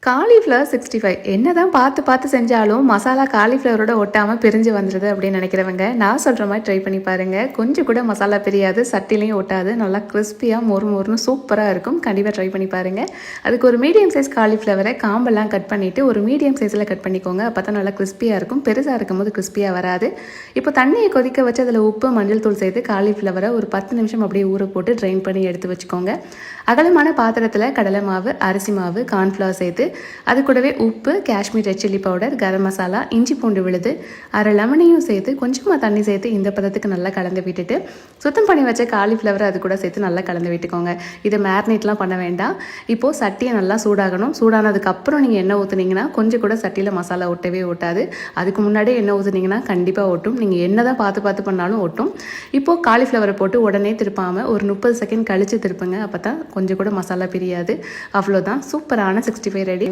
Cauliflower 65 என்னதான் பார்த்து பார்த்து செஞ்சாலும் மசாலா காலிஃப்ளவரோட ஒட்டாமல் பிரிஞ்சு வந்துடுது அப்படின்னு நினைக்கிறவங்க நான் சொல்கிற மாதிரி ட்ரை பண்ணி பாருங்கள். கொஞ்சம் கூட மசாலா பிரியாது, சட்டிலையும் ஒட்டாது, நல்லா கிறிஸ்பியாக மொறு மொறுன்னு சூப்பராக இருக்கும். கண்டிப்பாக ட்ரை பண்ணி பாருங்கள். அதுக்கு ஒரு மீடியம் சைஸ் காலிஃப்ளவரை காம்பெல்லாம் கட் பண்ணிவிட்டு ஒரு மீடியம் சைஸில் கட் பண்ணிக்கோங்க. அப்போ தான் நல்லா கிறிஸ்பியாக இருக்கும். பெருசாக இருக்கும் போது கிறிஸ்பியாக வராது. இப்போ தண்ணியை கொதிக்க வச்சு அதில் உப்பு மஞ்சள் தூள் சேர்த்து காலிஃப்ளவரை ஒரு 10 நிமிஷம் அப்படியே ஊற போட்டு ட்ரைன் பண்ணி எடுத்து வச்சுக்கோங்க. அகலமான பாத்திரத்தில் கடலை மாவு, அரிசி மாவு, கார்ன்ஃப்ளவர் சேர்த்து அது கூடவே உப்பு, Kashmir red chilli powder, garam masala, இஞ்சி பூண்டு விழுது, அரை லெமனையும் சேர்த்து கொஞ்சமாக தண்ணி சேர்த்து இந்த பதத்துக்கு நல்லா கலந்து விட்டுட்டு சுத்தம் பண்ணி வச்ச காலிஃப்ளவர் அது கூட சேர்த்து நல்லா கலந்து விட்டுக்கோங்க. இதை மேரினேட்லாம் பண்ண வேண்டாம். இப்போது சட்டியை நல்லா சூடாகணும். சூடானதுக்கப்புறம் நீங்கள் எண்ணெய் ஊற்றுனீங்கன்னா கொஞ்சம் கூட சட்டியில் மசாலா ஒட்டவே ஒட்டாது. அதுக்கு முன்னாடியே எண்ணெய் ஊற்றுனீங்கன்னா கண்டிப்பாக ஒட்டும். நீங்கள் என்ன தான் பார்த்து பண்ணாலும் ஒட்டும். இப்போது காலிஃப்ளவரை போட்டு உடனே திருப்பாமல் ஒரு 30 செகண்ட் கழித்து திருப்புங்க. அப்போ தான் கொஞ்சம் கூட மசாலா பிரியாது. அவ்வளோதான், சூப்பரான 65 ரெடி.